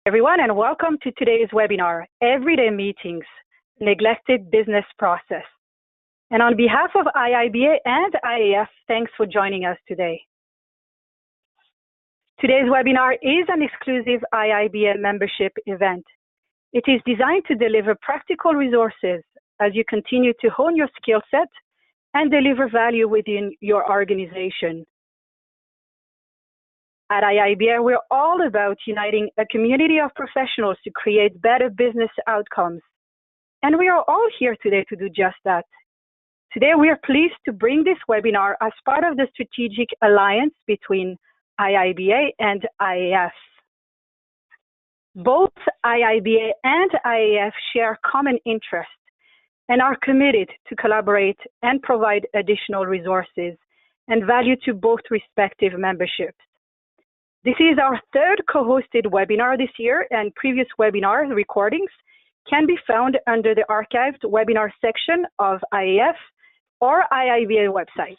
Everyone, and welcome to today's webinar, Everyday Meetings, Neglected Business Process. And on behalf of IIBA and IAF, thanks for joining us today. Today's webinar is an exclusive IIBA membership event. It is designed to deliver practical resources as you continue to hone your skill set and deliver value within your organization. At IIBA, we're all about uniting a community of professionals to create better business outcomes. And we are all here today to do just that. Today, we are pleased to bring this webinar as part of the strategic alliance between IIBA and IAF. Both IIBA and IAF share common interests and are committed to collaborate and provide additional resources and value to both respective memberships. This is our third co-hosted webinar this year, and previous webinar recordings can be found under the archived webinar section of IAF or IIBA website.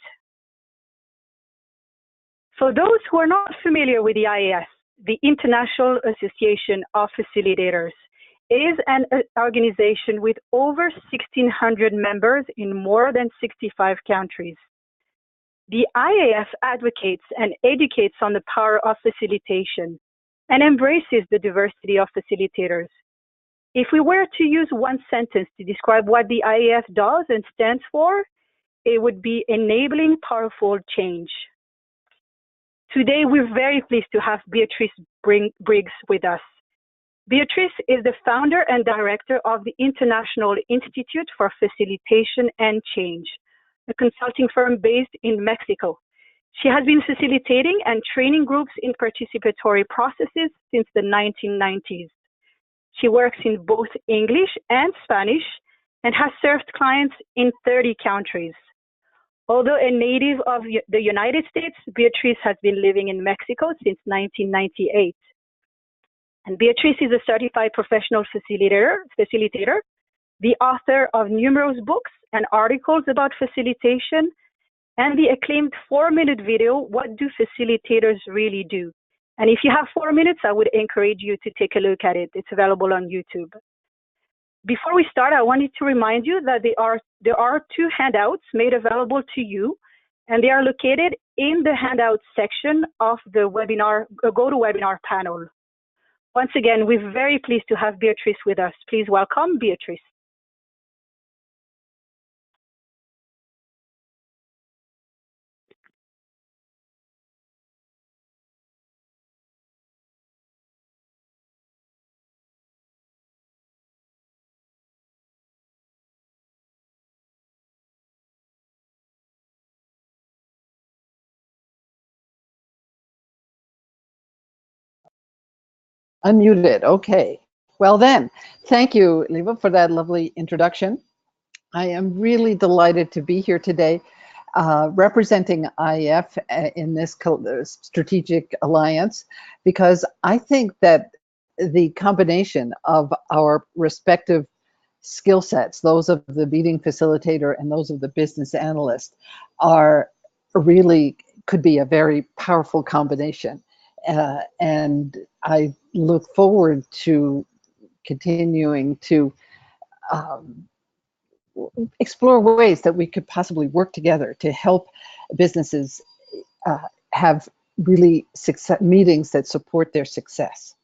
For those who are not familiar with the IAF, the International Association of Facilitators is an organization with over 1,600 members in more than 65 countries. The IAF advocates and educates on the power of facilitation and embraces the diversity of facilitators. If we were to use one sentence to describe what the IAF does and stands for, it would be enabling powerful change. Today, we're very pleased to have Beatrice Briggs with us. Beatrice is the founder and director of the International Institute for Facilitation and Change, a consulting firm based in Mexico. She has been facilitating and training groups in participatory processes since the 1990s. She works in both English and Spanish and has served clients in 30 countries. Although a native of the United States, Beatrice has been living in Mexico since 1998. And Beatrice is a certified professional facilitator, the author of numerous books and articles about facilitation, and the acclaimed 4-minute video, What Do Facilitators Really Do? And if you have 4 minutes, I would encourage you to take a look at it. It's available on YouTube. Before we start, I wanted to remind you that there are 2 handouts made available to you, and they are located in the handouts section of the webinar, GoToWebinar panel. Once again, we're very pleased to have Beatrice with us. Please welcome Beatrice. Unmuted, okay. Well then, thank you, Leva, for that lovely introduction. I am really delighted to be here today representing IAF in this strategic alliance, because I think that the combination of our respective skill sets, those of the meeting facilitator and those of the business analyst, are really could be a very powerful combination. And I look forward to continuing to explore ways that we could possibly work together to help businesses have really meetings that support their success.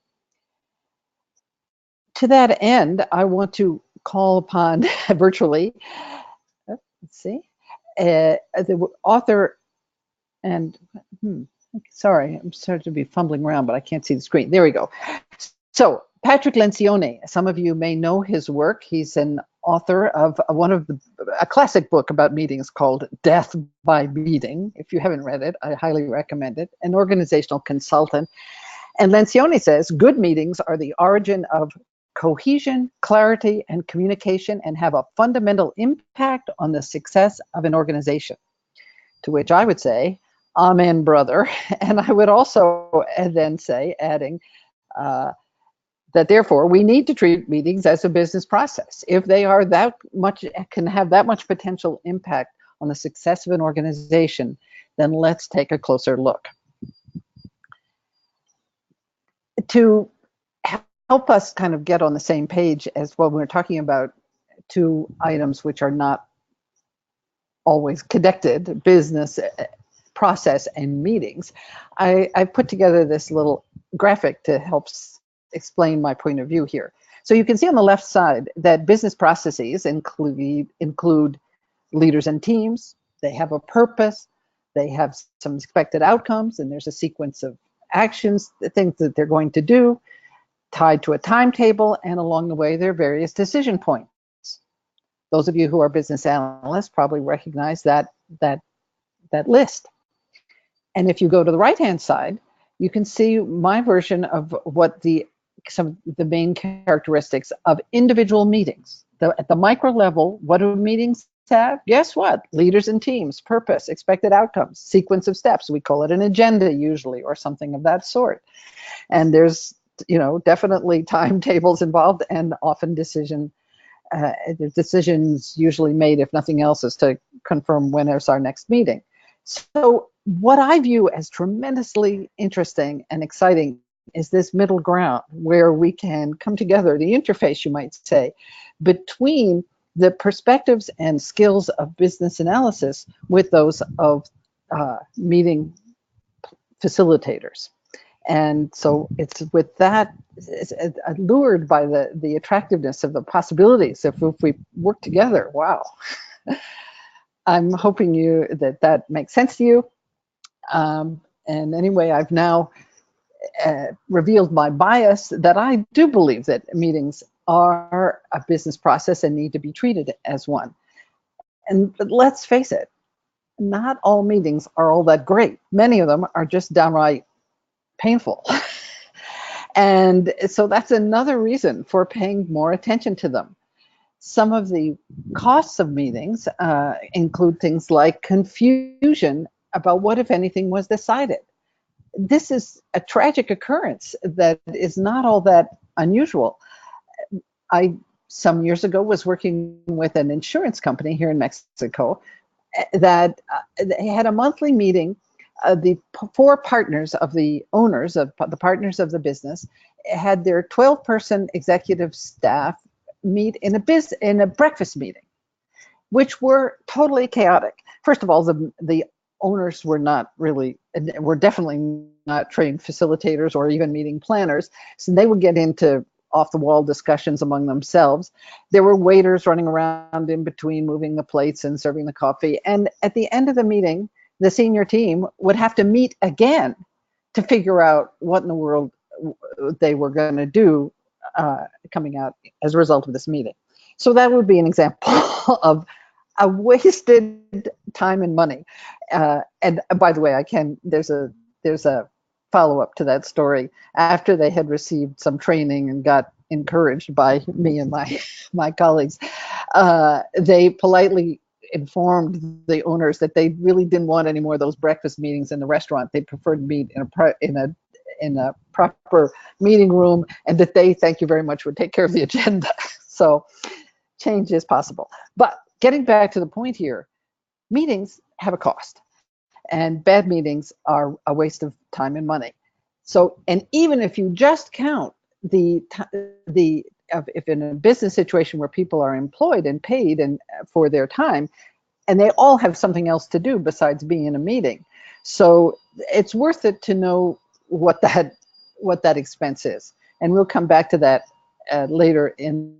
To that end, I want to call upon virtually, let's see, the author and sorry, I'm starting to be fumbling around, but I can't see the screen. There we go. So Patrick Lencioni, some of you may know his work. He's an author of a classic book about meetings called Death by Meeting. If you haven't read it, I highly recommend it. An organizational consultant. And Lencioni says, good meetings are the origin of cohesion, clarity, and communication, and have a fundamental impact on the success of an organization. To which I would say, amen, brother. And I would also then say, adding, that therefore we need to treat meetings as a business process. If they are that much, can have that much potential impact on the success of an organization, then let's take a closer look. To help us kind of get on the same page as when we're talking about two items which are not always connected, business process and meetings, I put together this little graphic to help explain my point of view here. So you can see on the left side that business processes include leaders and teams. They have a purpose. They have some expected outcomes, and there's a sequence of actions, the things that they're going to do, tied to a timetable, and along the way, there are various decision points. Those of you who are business analysts probably recognize that list. And if you go to the right-hand side, you can see my version of what some of the main characteristics of individual meetings. At the micro level, what do meetings have? Guess what? Leaders and teams, purpose, expected outcomes, sequence of steps. We call it an agenda usually, or something of that sort. And there's, definitely timetables involved, and often decisions usually made, if nothing else, is to confirm when is our next meeting. So what I view as tremendously interesting and exciting is this middle ground where we can come together, the interface, you might say, between the perspectives and skills of business analysis with those of meeting facilitators. And so it's with that, it's allured by the attractiveness of the possibilities if we work together. Wow. I'm hoping that makes sense to you. And anyway, I've now revealed my bias that I do believe that meetings are a business process and need to be treated as one. But let's face it, not all meetings are all that great. Many of them are just downright painful. And so that's another reason for paying more attention to them. Some of the costs of meetings include things like confusion about what, if anything, was decided. This is a tragic occurrence that is not all that unusual. I, some years ago, was working with an insurance company here in Mexico that they had a monthly meeting. The four partners of the owners, of the partners of the business, had their 12-person executive staff meet in a breakfast meeting, which were totally chaotic. First of all, the owners were definitely not trained facilitators or even meeting planners, so they would get into off-the-wall discussions among themselves. There were waiters running around in between, moving the plates and serving the coffee. And at the end of the meeting, the senior team would have to meet again to figure out what in the world they were going to do coming out as a result of this meeting. So that would be an example of a wasted time and money. And by the way, there's a follow-up to that story. After they had received some training and got encouraged by me and my colleagues, they politely informed the owners that they really didn't want any more of those breakfast meetings in the restaurant. They preferred to meet in a proper meeting room, and that they, thank you very much, would take care of the agenda. So change is possible. But getting back to the point here, meetings have a cost, and bad meetings are a waste of time and money. So, and even if you just count if in a business situation where people are employed and paid and for their time, and they all have something else to do besides being in a meeting, so it's worth it to know what that expense is. And we'll come back to that later in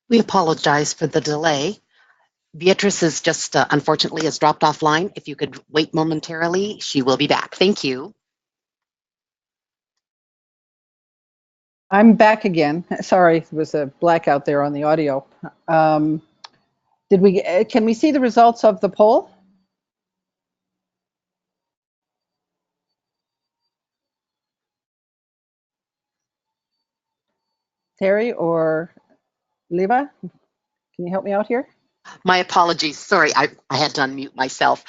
We apologize for the delay. Beatrice is just unfortunately has dropped offline. If you could wait momentarily, she will be back. Thank you. I'm back again. Sorry, there was a blackout there on the audio. Can we see the results of the poll? Terry or Leva, can you help me out here? My apologies. Sorry, I had to unmute myself.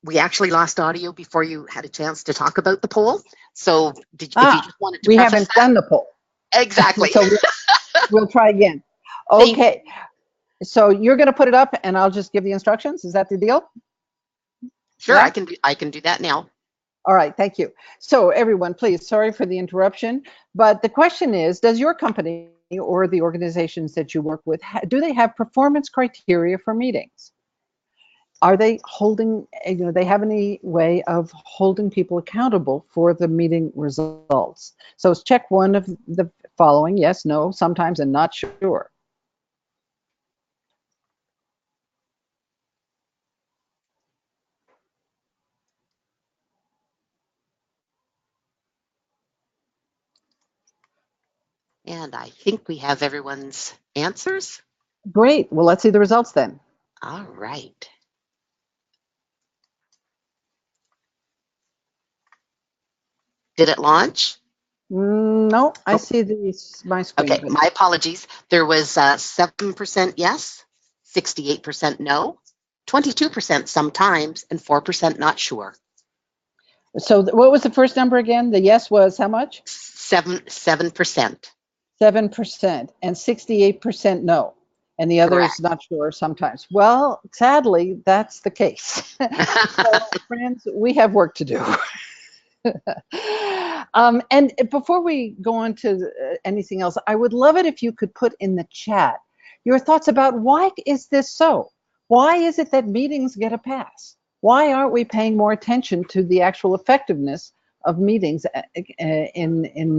We actually lost audio before you had a chance to talk about the poll. So if you just wanted to we preface haven't that. done the poll. Exactly. So we'll try again. Okay. So you're going to put it up and I'll just give the instructions. Is that the deal? Sure, Yeah? I can do that now. All right, thank you. So everyone, please, sorry for the interruption, but the question is, does your company or the organizations that you work with, do they have performance criteria for meetings? Are they holding, they have any way of holding people accountable for the meeting results? So check one of the following: yes, no, sometimes, and not sure. And I think we have everyone's answers. Great. Well, let's see the results then. All right. Did it launch? No, I see my screen. Okay, my apologies. There was 7% yes, 68% no, 22% sometimes, and 4% not sure. So what was the first number again? The yes was how much? 7%. 7% and 68% no. And the other Correct. is not sure sometimes. Well, sadly, that's the case. So, friends, we have work to do. And before we go on to anything else, I would love it if you could put in the chat your thoughts about why is this so? Why is it that meetings get a pass? Why aren't we paying more attention to the actual effectiveness of meetings in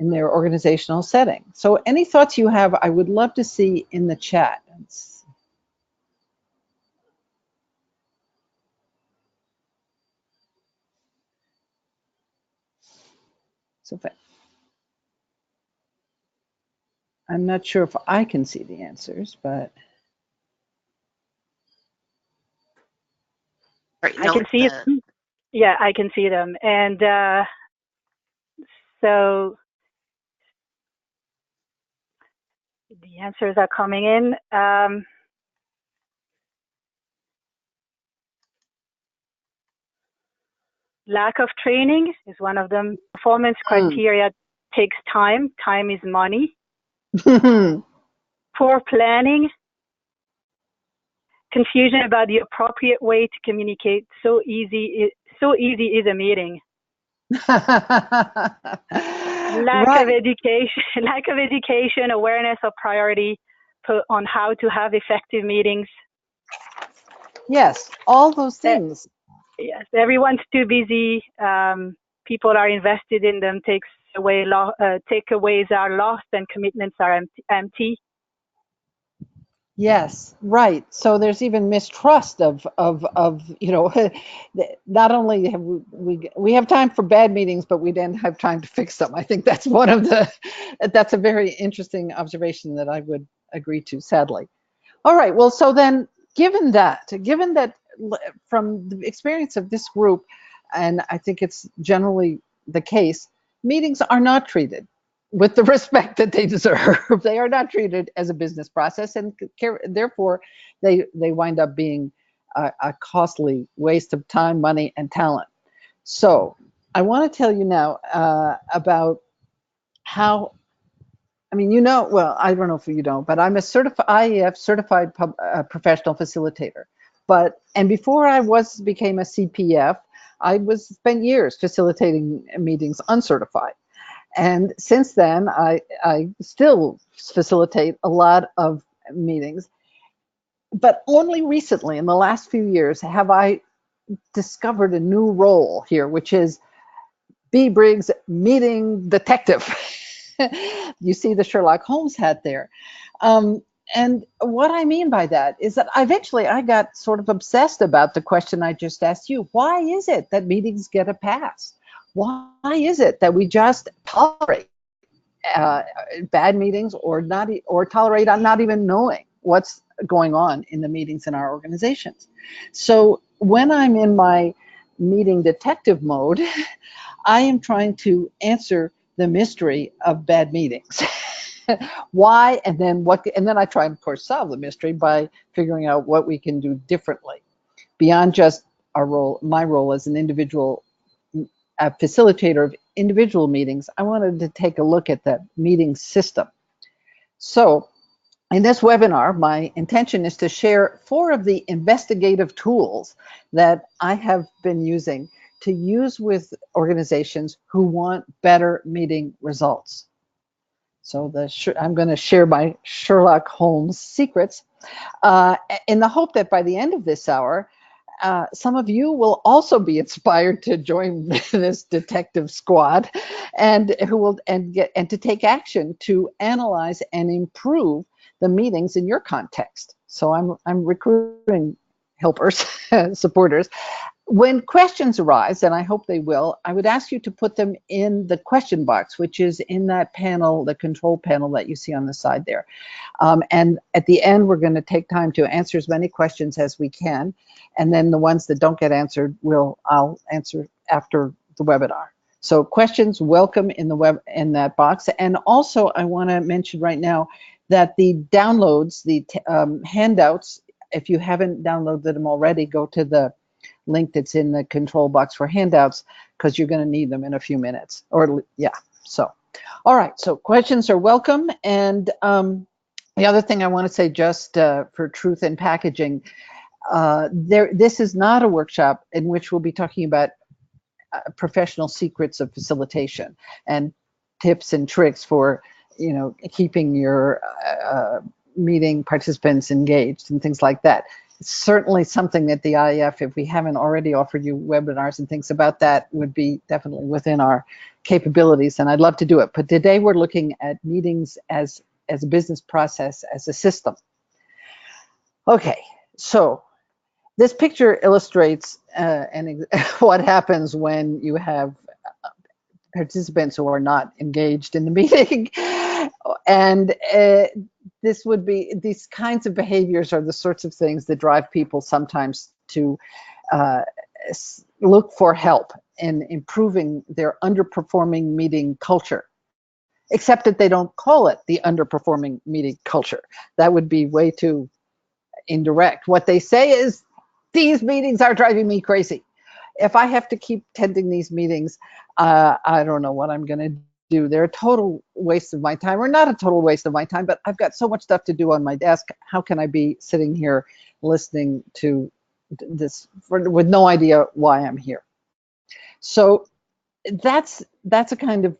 their organizational setting? So any thoughts you have, I would love to see in the chat. So I'm not sure if I can see the answers, but Right, I can see them. Yeah, I can see them. And so the answers are coming in. Lack of training is one of them. Performance criteria takes time. Time is money. Poor planning. Confusion about the appropriate way to communicate. So easy is a meeting. Lack of education, awareness of priority put on how to have effective meetings. Yes, all those things. Yes, everyone's too busy. People are invested in them. Takeaways are lost and commitments are empty. Yes, right. So there's even mistrust of not only have we have time for bad meetings, but we then have time to fix them. I think that's that's a very interesting observation that I would agree to, sadly. All right. Well, so then given that from the experience of this group, and I think it's generally the case, meetings are not treated with the respect that they deserve. They are not treated as a business process, and therefore they wind up being a costly waste of time, money, and talent. So I want to tell you now about how, I mean, well, I don't know if you know, but I'm a IAF Certified Professional Facilitator. And before I became a CPF, I spent years facilitating meetings uncertified. And since then, I still facilitate a lot of meetings. But only recently, in the last few years, have I discovered a new role here, which is B. Briggs meeting detective. You see the Sherlock Holmes hat there. And what I mean by that is that eventually I got sort of obsessed about the question I just asked you. Why is it that meetings get a pass? Why is it that we just tolerate bad meetings, or tolerate on not even knowing what's going on in the meetings in our organizations? So when I'm in my meeting detective mode, I am trying to answer the mystery of bad meetings. Why, and then what, and then I try and of course solve the mystery by figuring out what we can do differently beyond just our role, my role as an individual facilitator of individual meetings. I wanted to take a look at the meeting system. So in this webinar, my intention is to share 4 of the investigative tools that I have been using to use with organizations who want better meeting results. So I'm going to share my Sherlock Holmes secrets in the hope that by the end of this hour, some of you will also be inspired to join this detective squad, and to take action to analyze and improve the meetings in your context. So I'm recruiting helpers, supporters. When questions arise, and I hope they will, I would ask you to put them in the question box, which is in that panel, the control panel that you see on the side there. And at the end, we're going to take time to answer as many questions as we can. And then the ones that don't get answered, I'll answer after the webinar. So questions, welcome in that box. And also, I want to mention right now that the downloads, the handouts, if you haven't downloaded them already, go to the link that's in the control box for handouts, because you're going to need them in a few minutes. Or yeah, so all right, so questions are welcome. And the other thing I want to say, just for truth in packaging, this is not a workshop in which we'll be talking about professional secrets of facilitation and tips and tricks for keeping your meeting participants engaged and things like that. It's certainly something that the IAF, if we haven't already offered you webinars and things about that, would be definitely within our capabilities, and I'd love to do it. But today we're looking at meetings as a business process, as a system. Okay, so this picture illustrates what happens when you have participants who are not engaged in the meeting. And these kinds of behaviors are the sorts of things that drive people sometimes to look for help in improving their underperforming meeting culture, except that they don't call it the underperforming meeting culture. That would be way too indirect. What they say is, these meetings are driving me crazy. If I have to keep attending these meetings, I don't know what I'm going to do. They're a total waste of my time, or not a total waste of my time, but I've got so much stuff to do on my desk. How can I be sitting here listening to this with no idea why I'm here? So that's a kind of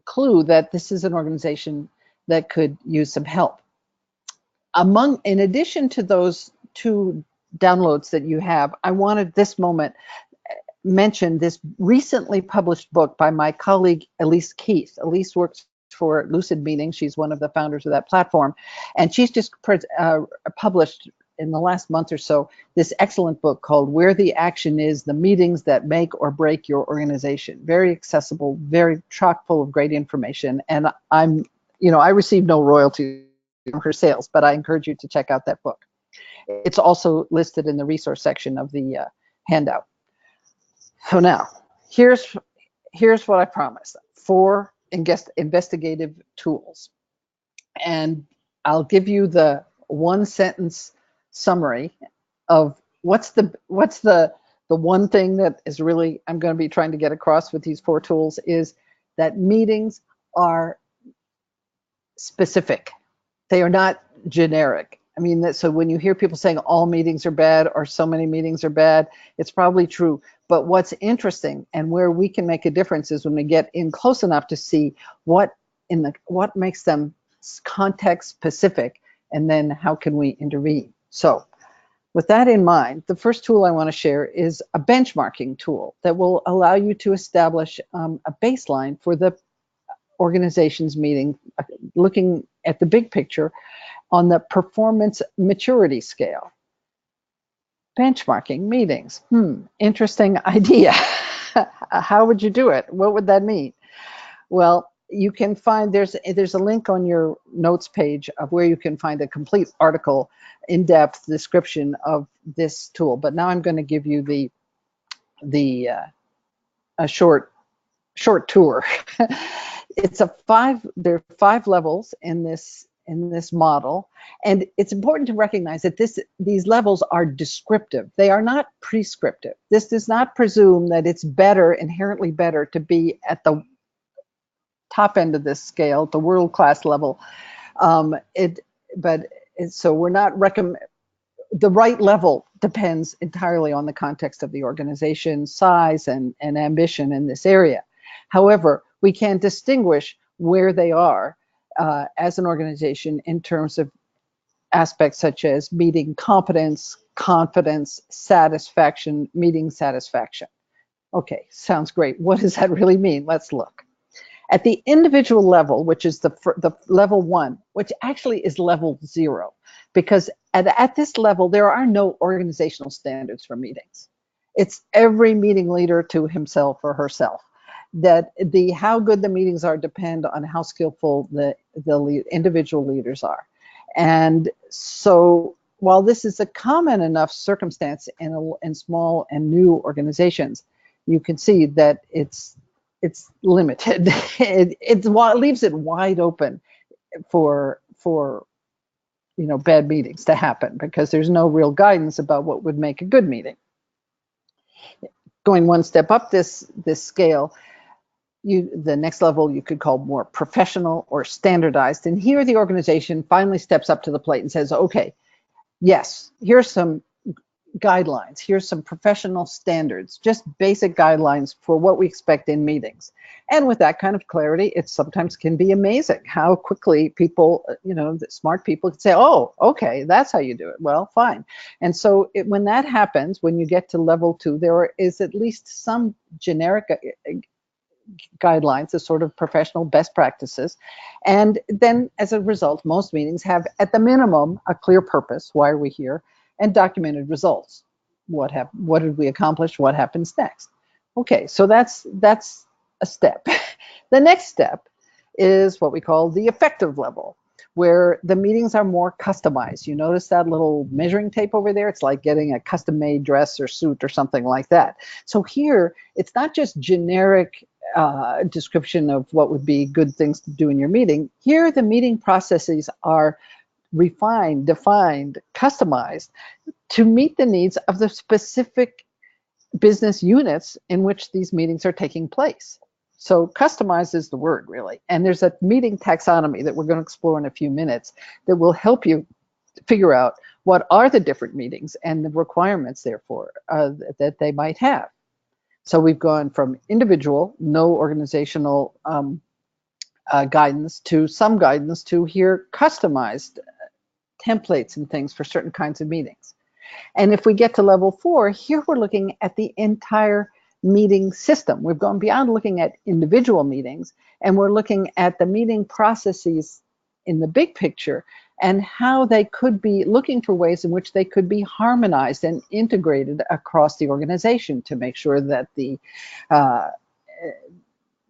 clue that this is an organization that could use some help. In addition to those 2 downloads that you have, I wanted this moment mention this recently published book by my colleague Elise Keith. Elise works for Lucid Meetings. She's one of the founders of that platform, and she's just published in the last month or so this excellent book called Where the Action Is: The Meetings That Make or Break Your Organization. Very accessible, very chock full of great information, and I receive no royalty from her sales, but I encourage you to check out that book. It's also listed in the resource section of the handout. So now, here's what I promised: 4 investigative tools. And I'll give you the 1-sentence summary of what's the one thing that is really I'm going to be trying to get across with these 4 tools, is that meetings are specific. They are not generic. I mean, so when you hear people saying all meetings are bad or so many meetings are bad, it's probably true. But what's interesting and where we can make a difference is when we get in close enough to see what makes them context specific, and then how can we intervene. So with that in mind, the first tool I want to share is a benchmarking tool that will allow you to establish a baseline for organization's meeting, looking at the big picture on the performance maturity scale. Benchmarking meetings. Interesting idea. How would you do it? What would that mean? Well, you can find, there's a link on your notes page of where you can find a complete article, in-depth description of this tool. But now I'm going to give you a short tour. There are 5 levels in this model, and it's important to recognize that these levels are descriptive. They are not prescriptive. This does not presume that it's inherently better to be at the top end of this scale, the world-class level. So we're not recommend. The right level depends entirely on the context of the organization, size, and ambition in this area. However, we can distinguish where they are as an organization in terms of aspects such as meeting competence, confidence, satisfaction, meeting satisfaction. Okay, sounds great. What does that really mean? Let's look. At the individual level, which is the level 1, which actually is level 0, because at this level, there are no organizational standards for meetings. It's every meeting leader to himself or herself. That how good the meetings are depend on how skillful the individual leaders are. And so while this is a common enough circumstance in small and new organizations, you can see that it's limited. It leaves it wide open for bad meetings to happen, because there's no real guidance about what would make a good meeting. Going one step up this scale, the next level you could call more professional or standardized. And here the organization finally steps up to the plate and says, okay, yes, here's some guidelines, here's some professional standards, just basic guidelines for what we expect in meetings. And with that kind of clarity, it sometimes can be amazing how quickly people, smart people can say, oh, okay, that's how you do it. Well, fine. And so when that happens, when you get to level 2, there is at least some generic guidelines, a sort of professional best practices. And then as a result, most meetings have at the minimum a clear purpose, why are we here, and documented results. What did we accomplish? What happens next? Okay, so that's a step. The next step is what we call the effective level, where the meetings are more customized. You notice that little measuring tape over there? It's like getting a custom-made dress or suit or something like that. So here, it's not just generic description of what would be good things to do in your meeting. Here, the meeting processes are refined, defined, customized to meet the needs of the specific business units in which these meetings are taking place. So customized is the word, really. And there's a meeting taxonomy that we're going to explore in a few minutes that will help you figure out what are the different meetings and the requirements, therefore, that they might have. So we've gone from individual, no organizational guidance, to some guidance, to here customized templates and things for certain kinds of meetings. And if we get to level 4, here we're looking at the entire meeting system. We've gone beyond looking at individual meetings, and we're looking at the meeting processes in the big picture and how they could be looking for ways in which they could be harmonized and integrated across the organization to make sure that the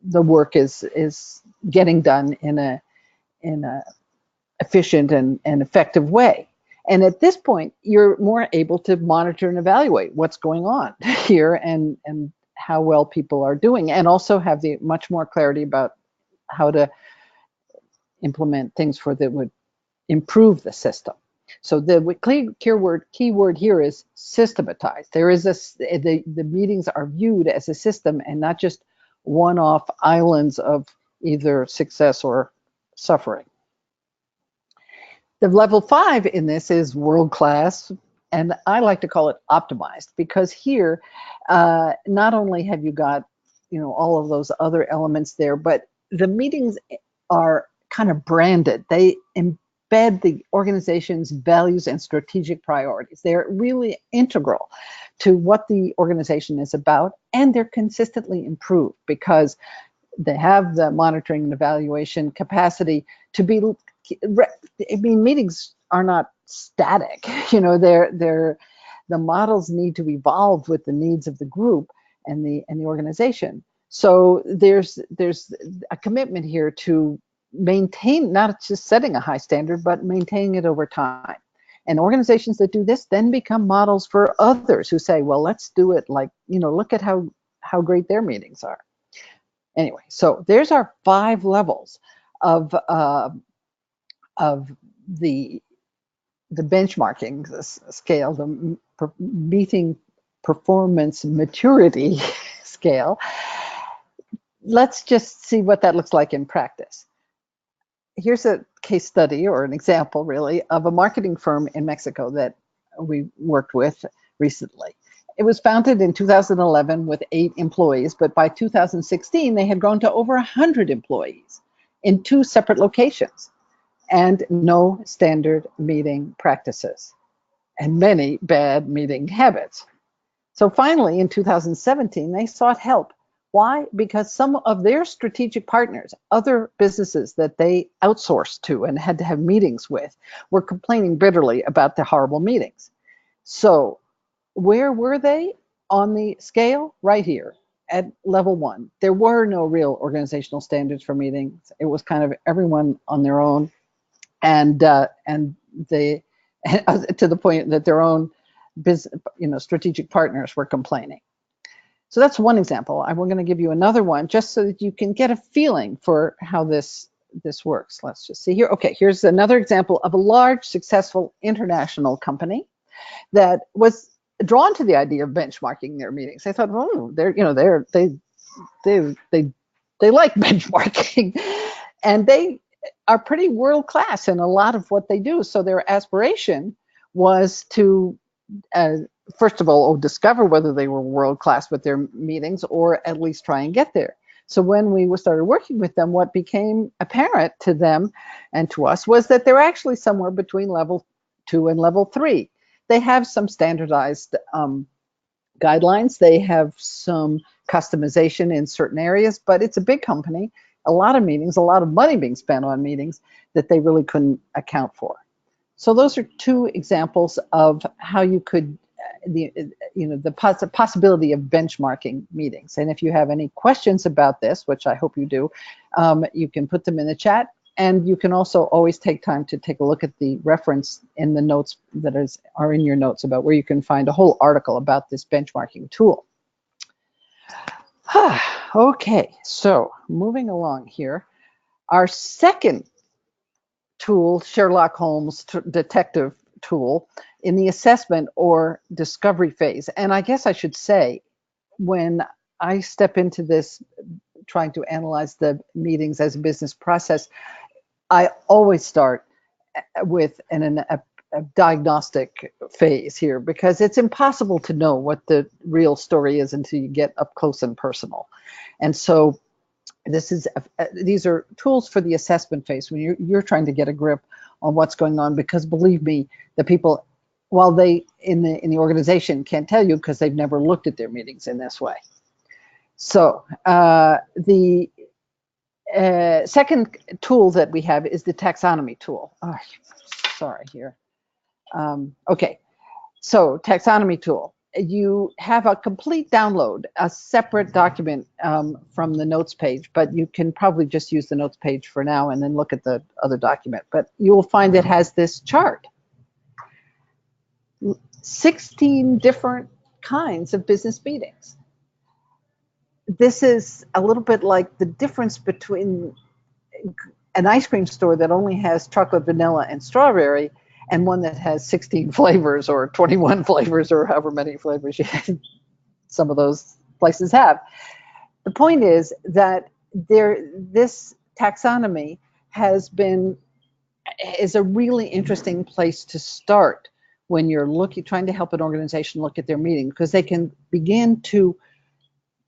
work is getting done in a efficient and effective way. And at this point, you're more able to monitor and evaluate what's going on here and how well people are doing, and also have the much more clarity about how to implement things that would improve the system. So the key word here is systematized. There is the meetings are viewed as a system and not just one-off islands of either success or suffering. The level 5 in this is world-class, and I like to call it optimized, because here, not only have you got, all of those other elements there, but the meetings are kind of branded. They embed the organization's values and strategic priorities. They're really integral to what the organization is about, and they're consistently improved because they have the monitoring and evaluation capacity to be, I mean, meetings are not static, you know, the models need to evolve with the needs of the group and the organization. So there's a commitment here to maintain, not just setting a high standard, but maintaining it over time. And organizations that do this then become models for others who say, well, let's do it like, you know, look at how great their meetings are. Anyway, so there's our 5 levels of the benchmarking scale, the meeting performance maturity scale. Let's just see what that looks like in practice. Here's a case study, or an example really, of a marketing firm in Mexico that we worked with recently. It was founded in 2011 with 8 employees, but by 2016 they had grown to over 100 employees in 2 separate locations, and no standard meeting practices and many bad meeting habits. So finally in 2017 they sought help. Why? Because some of their strategic partners, other businesses that they outsourced to and had to have meetings with, were complaining bitterly about the horrible meetings. So where were they on the scale? Right here at level 1. There were no real organizational standards for meetings. It was kind of everyone on their own, and they, to the point that their own business, you know, strategic partners were complaining. So that's one example. I'm going to give you another one just so that you can get a feeling for how this works. Let's just see here. Okay, here's another example of a large, successful international company that was drawn to the idea of benchmarking their meetings. They thought, oh, they like benchmarking, and they are pretty world class in a lot of what they do. So their aspiration was to first of all, discover whether they were world-class with their meetings, or at least try and get there. So when we started working with them, what became apparent to them and to us was that they're actually somewhere between level 2 and level 3. They have some standardized guidelines. They have some customization in certain areas, but it's a big company, a lot of meetings, a lot of money being spent on meetings that they really couldn't account for. So those are 2 examples of how you could the possibility of benchmarking meetings. And if you have any questions about this, which I hope you do, you can put them in the chat, and you can also always take time to take a look at the reference in the notes that are in your notes about where you can find a whole article about this benchmarking tool. Okay, so moving along here, our second tool, Sherlock Holmes detective tool, in the assessment or discovery phase. And I guess I should say, when I step into this, trying to analyze the meetings as a business process, I always start with a diagnostic phase here, because it's impossible to know what the real story is until you get up close and personal. And so these are tools for the assessment phase, when you're trying to get a grip on what's going on, because believe me, the people, while they in the organization can't tell you because they've never looked at their meetings in this way. So the second tool that we have is the taxonomy tool. Oh, sorry here. Okay, so taxonomy tool. You have a complete download, a separate document from the notes page, but you can probably just use the notes page for now and then look at the other document. But you will find it has this chart. 16 different kinds of business meetings. This is a little bit like the difference between an ice cream store that only has chocolate, vanilla, and strawberry, and one that has 16 flavors or 21 flavors or however many flavors some of those places have. The point is that this taxonomy is a really interesting place to start when you're trying to help an organization look at their meeting, because they can begin to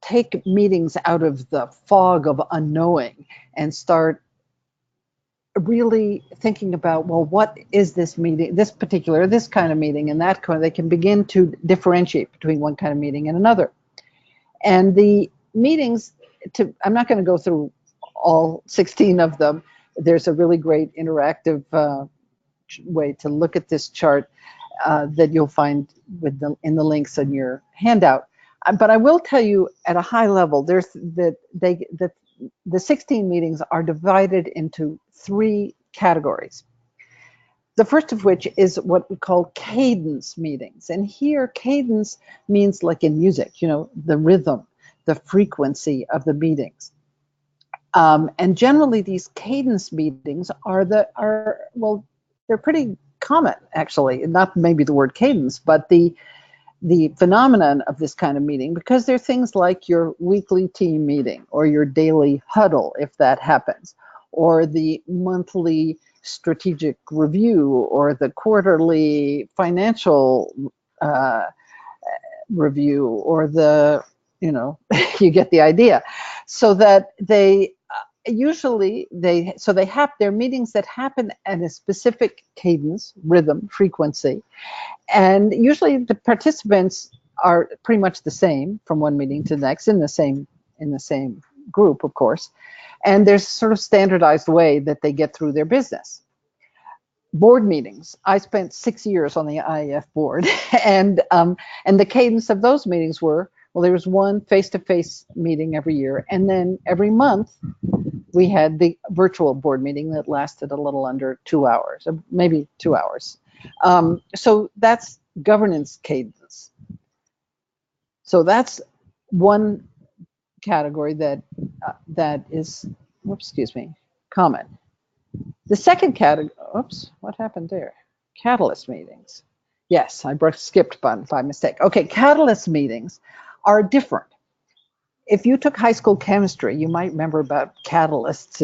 take meetings out of the fog of unknowing and start really thinking about, well, what is this meeting, this kind of meeting, and that kind of, they can begin to differentiate between one kind of meeting and another. And the meetings I'm not going to go through all 16 of them. There's a really great interactive way to look at this chart that you'll find in the links in your handout. But I will tell you at a high level, the 16 meetings are divided into 3 categories. The first of which is what we call cadence meetings. And here, cadence means, like in music, the rhythm, the frequency of the meetings. And generally, these cadence meetings well, they're pretty common, actually. Not maybe the word cadence, but the phenomenon of this kind of meeting, because they're things like your weekly team meeting or your daily huddle, if that happens, or the monthly strategic review or the quarterly financial review, or you get the idea. So that they usually they have their meetings that happen at a specific cadence, rhythm, frequency, and usually the participants are pretty much the same from one meeting to the next in the same group, of course. And there's sort of standardized way that they get through their business. Board meetings. I spent 6 years on the IAF board, and the cadence of those meetings were, well, there was one face-to-face meeting every year, and then every month we had the virtual board meeting that lasted a little under 2 hours, maybe 2 hours. So that's governance cadence. So that's one category that is, common. The second category, what happened there? Catalyst meetings. Yes, I skipped button by mistake. Okay, catalyst meetings are different. If you took high school chemistry, you might remember about catalysts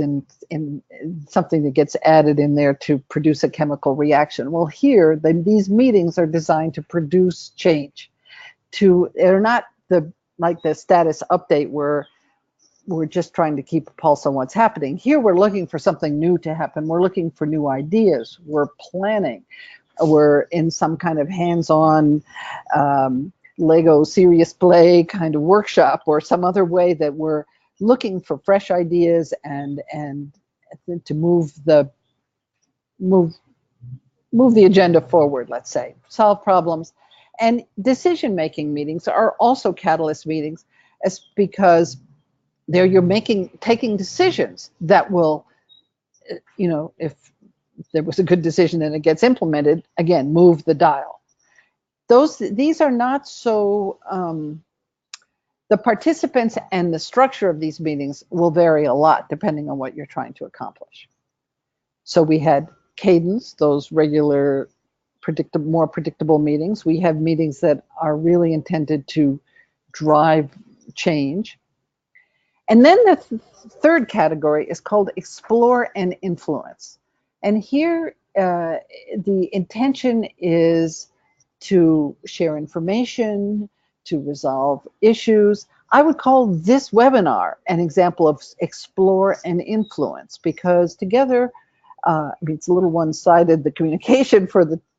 in something that gets added in there to produce a chemical reaction. Well, here, these meetings are designed to produce change. They're not like the status update where we're just trying to keep a pulse on what's happening. Here, we're looking for something new to happen. We're looking for new ideas. We're planning. We're in some kind of hands-on Lego serious play kind of workshop, or some other way that we're looking for fresh ideas and to move the agenda forward, let's say, solve problems. And decision-making meetings are also catalyst meetings, because you're taking decisions that will, if there was a good decision and it gets implemented, again, move the dial. These are not so, the participants and the structure of these meetings will vary a lot depending on what you're trying to accomplish. So we had cadence, those regular, more predictable meetings. We have meetings that are really intended to drive change. And then the third category is called explore and influence. And here, the intention is to share information, to resolve issues. I would call this webinar an example of explore and influence, because together, it's a little one-sided, the communication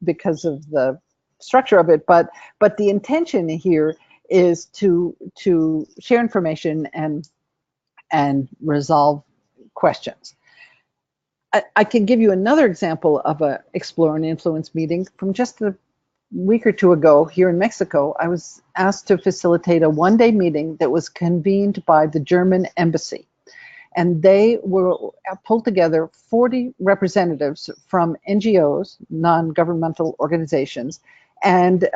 because of the structure of it, but the intention here is to share information and resolve questions. I can give you another example of a explore and influence meeting from just a week or two ago here in Mexico. I was asked to facilitate a one-day meeting that was convened by the German embassy. And they pulled together 40 representatives from NGOs, non-governmental organizations, and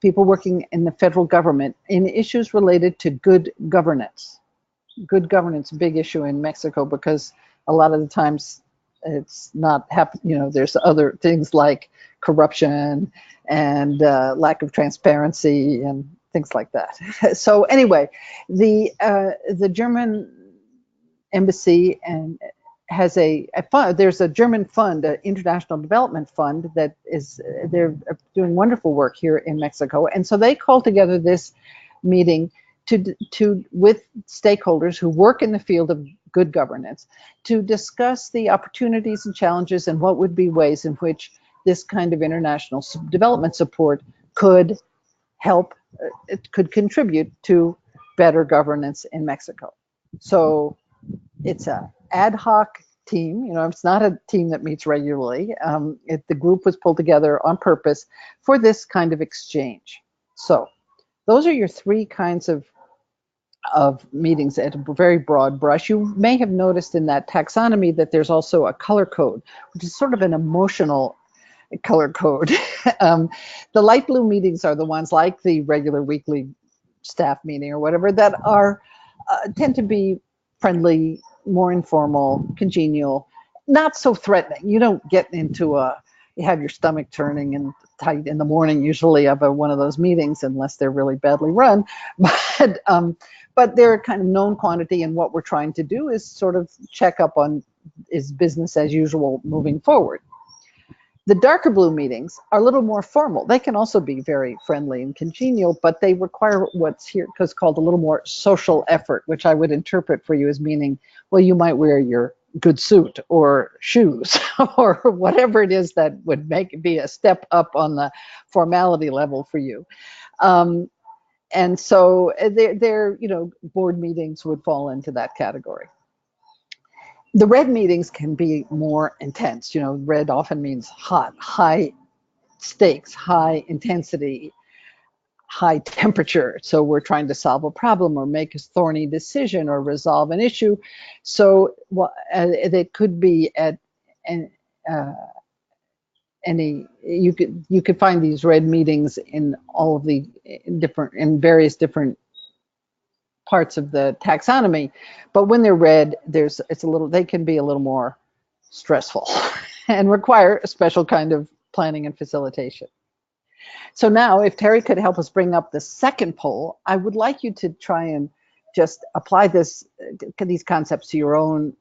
people working in the federal government in issues related to good governance. Good governance, big issue in Mexico, because a lot of the times it's not happening. There's other things like corruption and lack of transparency and things like that. So anyway, the German embassy and has a fund. There's a German fund, an international development fund, they're doing wonderful work here in Mexico, and so they called together this meeting with stakeholders who work in the field of good governance to discuss the opportunities and challenges and what would be ways in which this kind of international development support could help, it could contribute to better governance in Mexico. So it's a ad hoc team. You know, it's not a team that meets regularly. The group was pulled together on purpose for this kind of exchange. So those are your three kinds of meetings at a very broad brush. You may have noticed in that taxonomy that there's also a color code, which is sort of an emotional color code. The light blue meetings are the ones like the regular weekly staff meeting or whatever that are tend to be friendly, more informal, congenial, not so threatening. You don't get into you have your stomach turning and tight in the morning usually of one of those meetings unless they're really badly run. But they're kind of known quantity, and what we're trying to do is sort of check up on is business as usual moving forward. The darker blue meetings are a little more formal. They can also be very friendly and congenial, but they require what's here called a little more social effort, which I would interpret for you as meaning, well, you might wear your good suit or shoes or whatever it is that would be a step up on the formality level for you. And so they're, board meetings would fall into that category. The red meetings can be more intense. Red often means hot, high stakes, high intensity, high temperature. So we're trying to solve a problem or make a thorny decision or resolve an issue. So it could be at you could find these red meetings in all of the various different parts of the taxonomy, but when they're red, they can be a little more stressful and require a special kind of planning and facilitation. So now, if Terry could help us bring up the second poll, I would like you to try and just apply these concepts to your own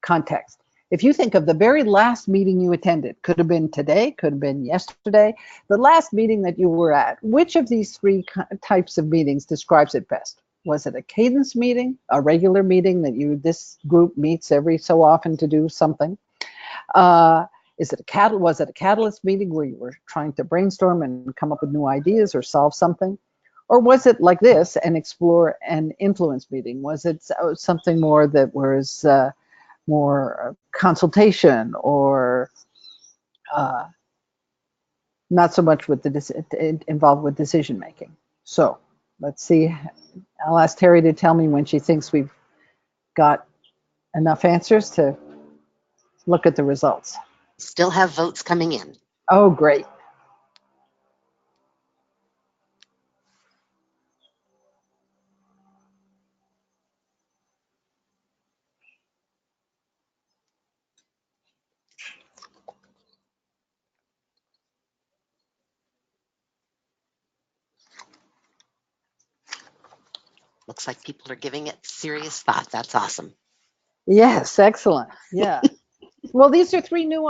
context. If you think of the very last meeting you attended, could have been today, could have been yesterday, the last meeting that you were at, which of these three types of meetings describes it best? Was it a cadence meeting, a regular meeting that this group meets every so often to do something? Was it a catalyst meeting where you were trying to brainstorm and come up with new ideas or solve something? Or was it like this, an explore and influence meeting? Was it something more that was more consultation or not so much involved with decision making? So let's see. I'll ask Terry to tell me when she thinks we've got enough answers to look at the results. Still have votes coming in. Oh, great. Looks like people are giving it serious thought. That's awesome. Yes, excellent. Yeah. Well, these are three new.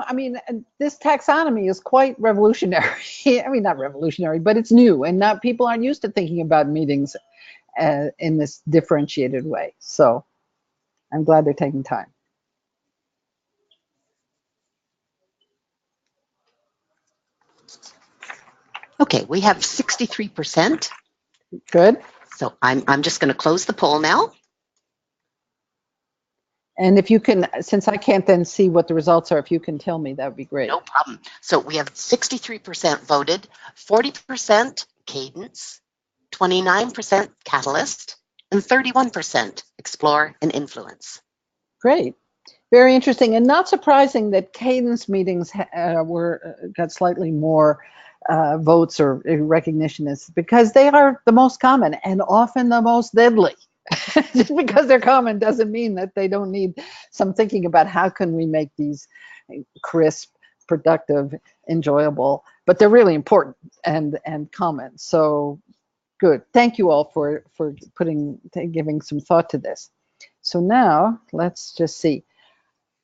This taxonomy is quite revolutionary. Not revolutionary, but it's new, and people aren't used to thinking about meetings in this differentiated way. So I'm glad they're taking time. Okay, we have 63%. Good. So I'm just going to close the poll now. And if you can, since I can't then see what the results are, if you can tell me, that would be great. No problem. So we have 63% voted, 40% cadence, 29% catalyst, and 31% explore and influence. Great. Very interesting, and not surprising that cadence meetings got slightly more votes or recognition, is because they are the most common and often the most deadly. Just because they're common doesn't mean that they don't need some thinking about how can we make these crisp, productive, enjoyable, but they're really important and common. So good. Thank you all for giving some thought to this. So now let's just see.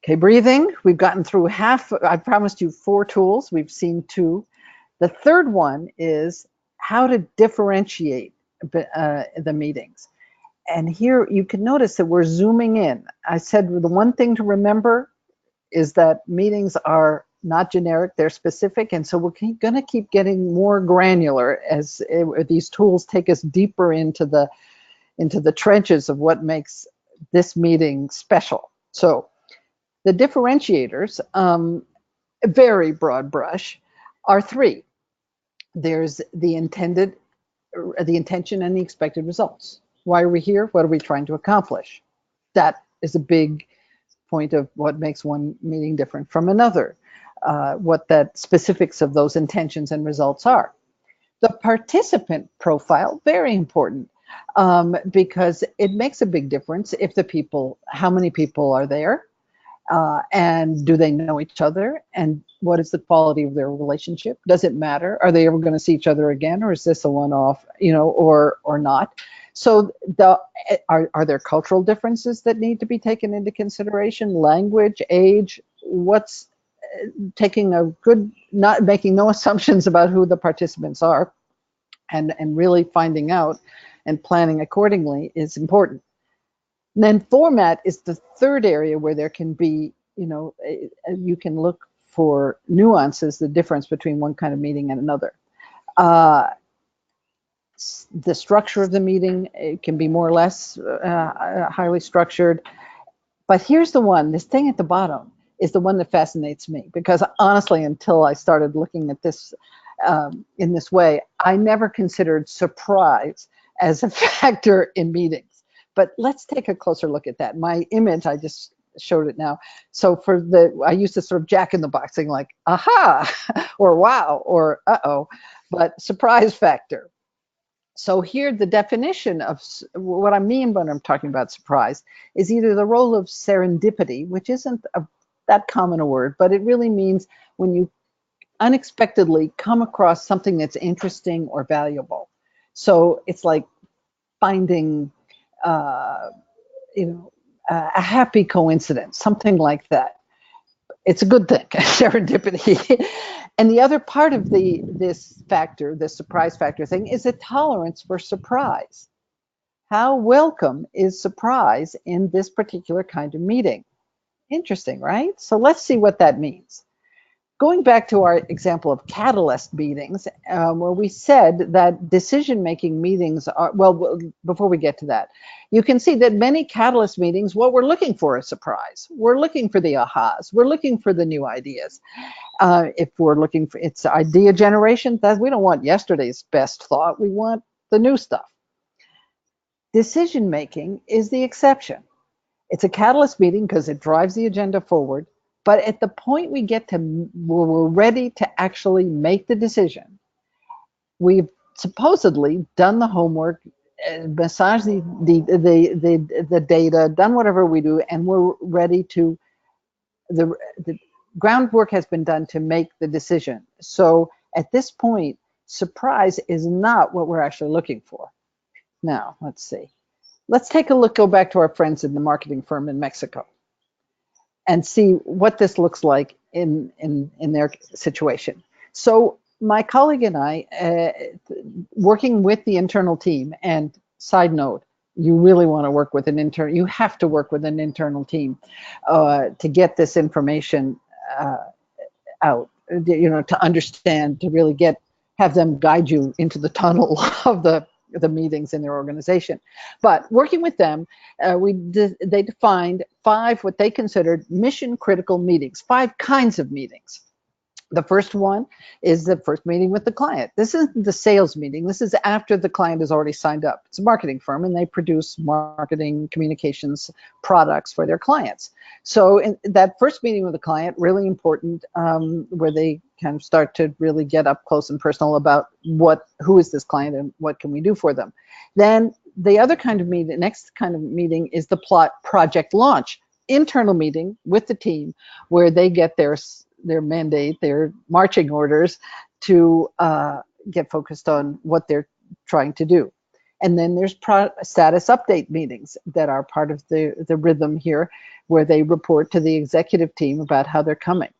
Okay, breathing. We've gotten through half. I promised you 4 tools. We've seen 2. The third one is how to differentiate the meetings. And here you can notice that we're zooming in. I said the one thing to remember is that meetings are not generic, they're specific. And so we're going to keep getting more granular as these tools take us deeper into the trenches of what makes this meeting special. So the differentiators, a very broad brush, are three. There's the intention and the expected results. Why are we here? What are we trying to accomplish? That is a big point of what makes one meeting different from another, what the specifics of those intentions and results are. The participant profile, very important, because it makes a big difference if the people, how many people are there, and do they know each other, and what is the quality of their relationship? Does it matter? Are they ever going to see each other again, or is this a one-off, or not? So are there cultural differences that need to be taken into consideration? Language, age, what's taking a good, not making no assumptions about who the participants are, and really finding out and planning accordingly is important. And then format is the third area where there can be, you can look for nuances, the difference between one kind of meeting and another. The structure of the meeting, it can be more or less highly structured. But here's the one, this thing at the bottom is the one that fascinates me, because honestly, until I started looking at this in this way, I never considered surprise as a factor in meetings. But let's take a closer look at that. My image, I just showed it now. So I used to sort of jack in the box thing, like, aha, or wow, or uh-oh, but surprise factor. So here, the definition of what I mean when I'm talking about surprise is either the role of serendipity, which isn't that common a word, but it really means when you unexpectedly come across something that's interesting or valuable. So it's like finding, a happy coincidence, something like that. It's a good thing, serendipity. And the other part of this factor, the surprise factor thing, is a tolerance for surprise. How welcome is surprise in this particular kind of meeting? Interesting, right? So let's see what that means. Going back to our example of catalyst meetings, where we said that decision-making meetings are, well, before we get to that, you can see that many catalyst meetings, what we're looking for is surprise. We're looking for the ahas. We're looking for the new ideas. If we're looking for, it's idea generation, that we don't want yesterday's best thought. We want the new stuff. Decision-making is the exception. It's a catalyst meeting because it drives the agenda forward. But at the point we get to where we're ready to actually make the decision, we've supposedly done the homework, massaged the data, done whatever we do, and we're ready to, the groundwork has been done to make the decision. So at this point, surprise is not what we're actually looking for. Now, let's see. Let's take a look, go back to our friends in the marketing firm in Mexico, and see what this looks like in their situation. So my colleague and I, working with the internal team, and side note, you really want to work with an intern, you have to work with an internal team to get this information out, to understand, to really have them guide you into the tunnel of the meetings in their organization. But working with them, they defined 5 what they considered mission critical meetings, 5 kinds of meetings. The first one is the first meeting with the client. This isn't the sales meeting. This is after the client has already signed up. It's a marketing firm, and they produce marketing communications products for their clients. So in that first meeting with the client, really important, where they kind of start to really get up close and personal about who is this client and what can we do for them. Then the other kind of meeting, next kind of meeting is the project launch, internal meeting with the team, where they get their mandate, their marching orders to get focused on what they're trying to do. And then there's status update meetings that are part of the rhythm here, where they report to the executive team about how they're coming.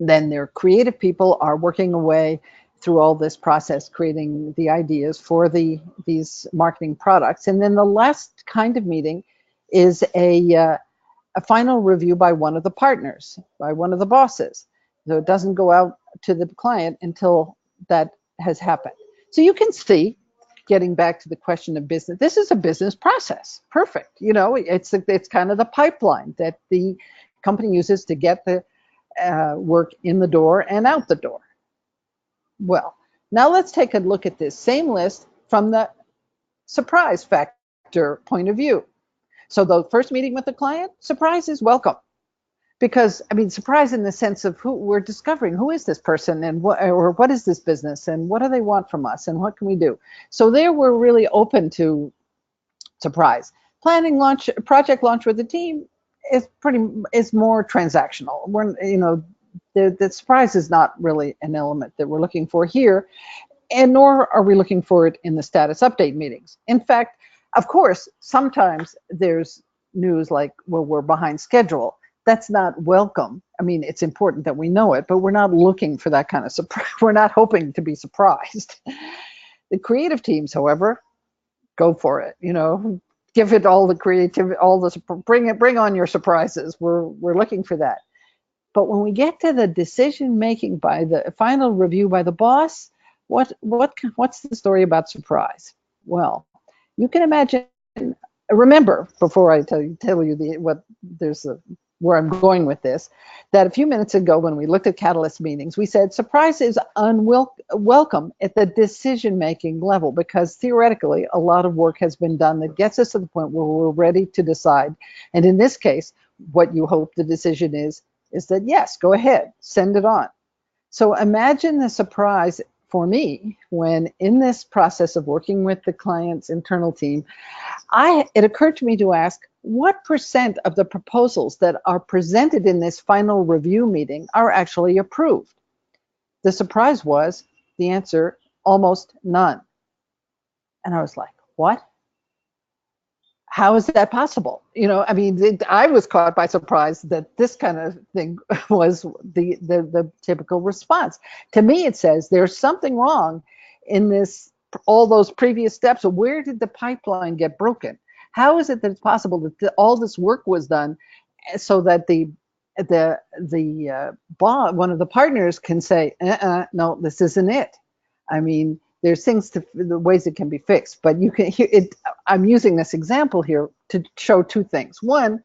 Then their creative people are working away through all this process, creating the ideas for these marketing products. And then the last kind of meeting is a final review by one of the partners, by one of the bosses. So it doesn't go out to the client until that has happened. So you can see getting back to the question of business, this is a business process. Perfect. You know, it's kind of the pipeline that the company uses to get the work in the door and out the door. Well, now let's take a look at this same list from the surprise factor point of view. So the first meeting with the client, surprise is welcome. Because, I mean, surprise in the sense of who we're discovering, who is this person and what is this business and what do they want from us and what can we do? So there we're really open to surprise. Planning launch, project launch with the team is more transactional. The surprise is not really an element that we're looking for here, and nor are we looking for it in the status update meetings. In fact, of course, sometimes there's news like, well, we're behind schedule. That's not welcome. I mean, it's important that we know it, but we're not looking for that kind of surprise. We're not hoping to be surprised. The creative teams, however, go for it. You know, give it all the creativity, bring on your surprises. We're looking for that. But when we get to the decision making by the final review by the boss, what's the story about surprise? Well, you can imagine. Remember, before I tell you where I'm going with this, that a few minutes ago when we looked at Catalyst meetings, we said surprise is unwelcome at the decision-making level because theoretically a lot of work has been done that gets us to the point where we're ready to decide. And in this case, what you hope the decision is that yes, go ahead, send it on. So imagine the surprise for me when in this process of working with the client's internal team, it occurred to me to ask, what % of the proposals that are presented in this final review meeting are actually approved? The surprise was the answer, almost none. And I was like, what? How is that possible? You know, I mean, I was caught by surprise that this kind of thing was the typical response. To me, it says there's something wrong in all those previous steps. So where did the pipeline get broken? How is it that it's possible that all this work was done so that one of the partners can say, no, this isn't it. I mean, there's the ways it can be fixed, but you can hear it. I'm using this example here to show two things. One,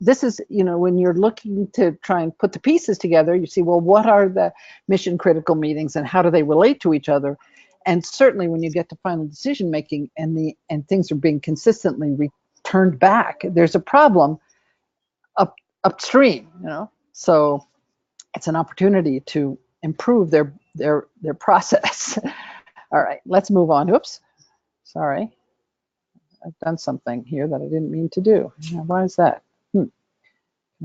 this is, when you're looking to try and put the pieces together, you see, well, what are the mission critical meetings and how do they relate to each other? And certainly when you get to final decision making and things are being consistently returned back, there's a problem upstream, So it's an opportunity to improve their process. All right, let's move on. Oops, sorry. I've done something here that I didn't mean to do. Why is that? Can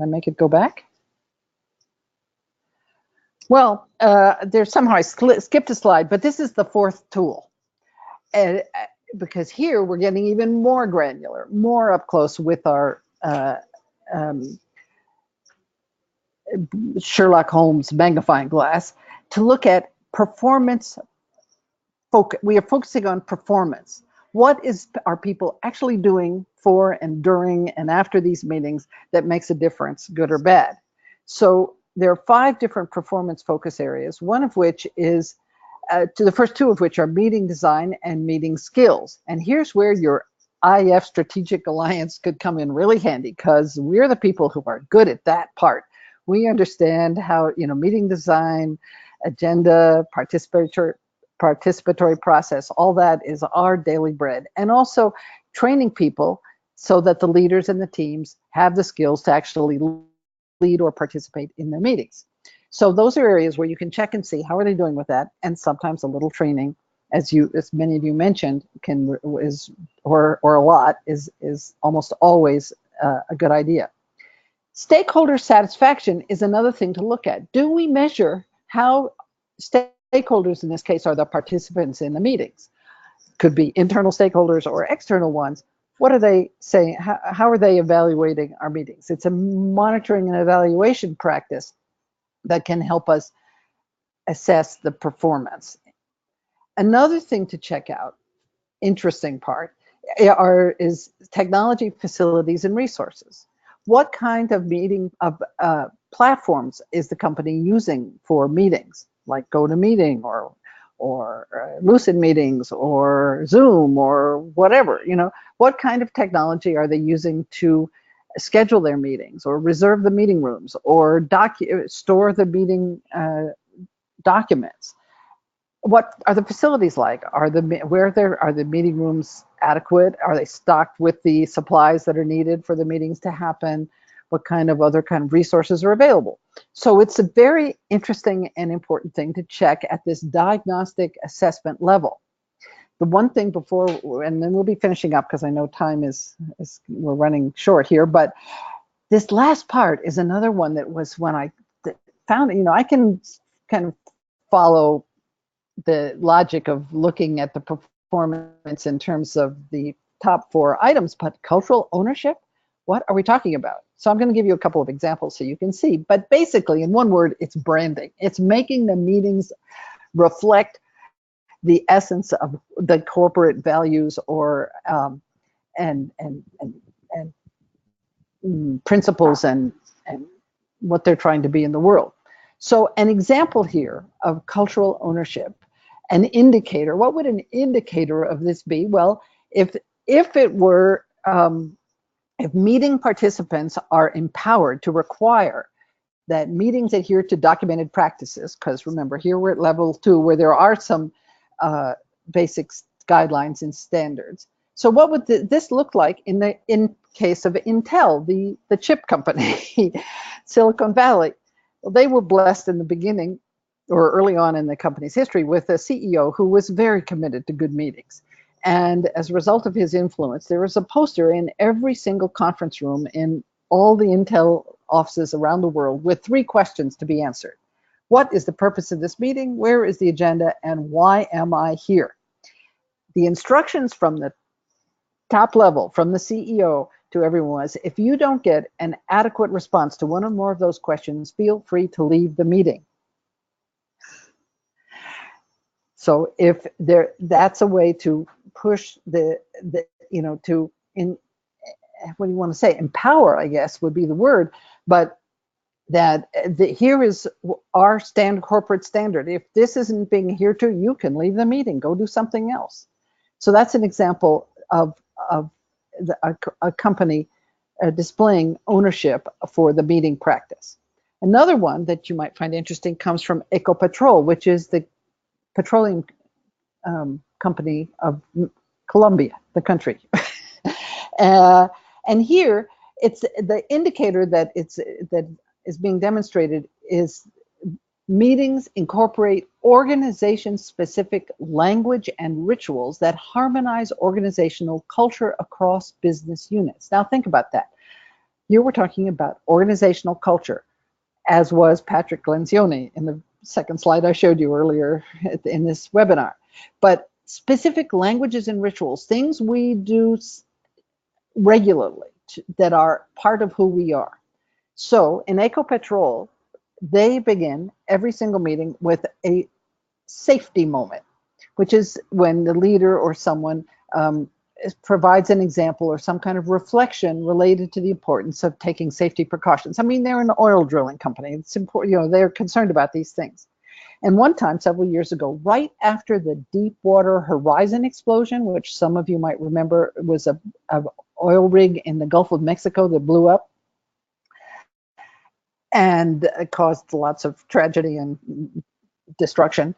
I make it go back? Well, somehow I skipped a slide, but this is the fourth tool. And because here we're getting even more granular, more up close with our Sherlock Holmes magnifying glass to look at performance. We are focusing on performance. What are people actually doing for and during and after these meetings that makes a difference, good or bad? So there are 5 different performance focus areas, one of which is, the first 2 of which are meeting design and meeting skills. And here's where your IAF Strategic Alliance could come in really handy, because we're the people who are good at that part. We understand how, meeting design, agenda, participatory process, all that is our daily bread. And also training people so that the leaders and the teams have the skills to actually lead or participate in their meetings. So those are areas where you can check and see how are they doing with that, and sometimes a little training, as many of you mentioned, or a lot is almost always a good idea. Stakeholder satisfaction is another thing to look at. Do we measure how stakeholders, in this case, are the participants in the meetings? Could be internal stakeholders or external ones. What are they saying? How are they evaluating our meetings? It's a monitoring and evaluation practice that can help us assess the performance. Another thing to check out, interesting part, is technology, facilities, and resources. What kind of platforms is the company using for meetings, like GoToMeeting or Lucid Meetings or Zoom or whatever, what kind of technology are they using to schedule their meetings or reserve the meeting rooms or store the meeting documents? What are the facilities like? Are the meeting rooms adequate? Are they stocked with the supplies that are needed for the meetings to happen? What kind of other kind of resources are available? So it's a very interesting and important thing to check at this diagnostic assessment level. The one thing before, and then we'll be finishing up because I know time is we're running short here, but this last part is another one that was when I found it, I can kind of follow the logic of looking at the performance in terms of the top 4 items, but cultural ownership, what are we talking about? So I'm going to give you a couple of examples so you can see, but basically in one word, it's branding. It's making the meetings reflect the essence of the corporate values or and principles and what they're trying to be in the world. So an example here of cultural ownership, an indicator, what would an indicator of this be? Well, if it were, if meeting participants are empowered to require that meetings adhere to documented practices, because remember, here we're at level 2 where there are some basic guidelines and standards. So what would this look like in case of Intel, the chip company, Silicon Valley? Well, they were blessed in the beginning or early on in the company's history with a CEO who was very committed to good meetings. And as a result of his influence, there was a poster in every single conference room in all the Intel offices around the world with 3 questions to be answered. What is the purpose of this meeting? Where is the agenda? And why am I here? The instructions from the top level, from the CEO to everyone was, if you don't get an adequate response to one or more of those questions, feel free to leave the meeting. So if that's a way to push what do you want to say? Empower, I guess, would be the word, but that here is our corporate standard. If this isn't being adhered to, you can leave the meeting, go do something else. So that's an example of a company displaying ownership for the meeting practice. Another one that you might find interesting comes from Ecopetrol, which is the petroleum company of Colombia, the country. And here, it's the indicator that is being demonstrated is meetings incorporate organization-specific language and rituals that harmonize organizational culture across business units. Now think about that. Here we're talking about organizational culture, as was Patrick Lencioni in the second slide I showed you earlier in this webinar. But specific languages and rituals, things we do regularly that are part of who we are. So in Ecopetrol, they begin every single meeting with a safety moment, which is when the leader or someone provides an example or some kind of reflection related to the importance of taking safety precautions. I mean, they're an oil drilling company. It's important, they're concerned about these things. And one time, several years ago, right after the Deepwater Horizon explosion, which some of you might remember was a oil rig in the Gulf of Mexico that blew up, and it caused lots of tragedy and destruction.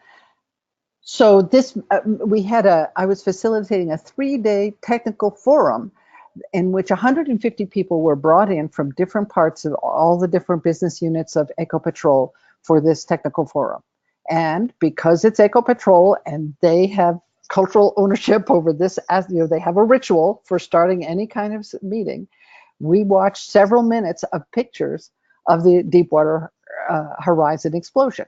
So this, I was facilitating a 3-day technical forum in which 150 people were brought in from different parts of all the different business units of Ecopetrol for this technical forum. And because it's Ecopetrol and they have cultural ownership over this, as they have a ritual for starting any kind of meeting, we watched several minutes of pictures of the Deepwater Horizon explosion.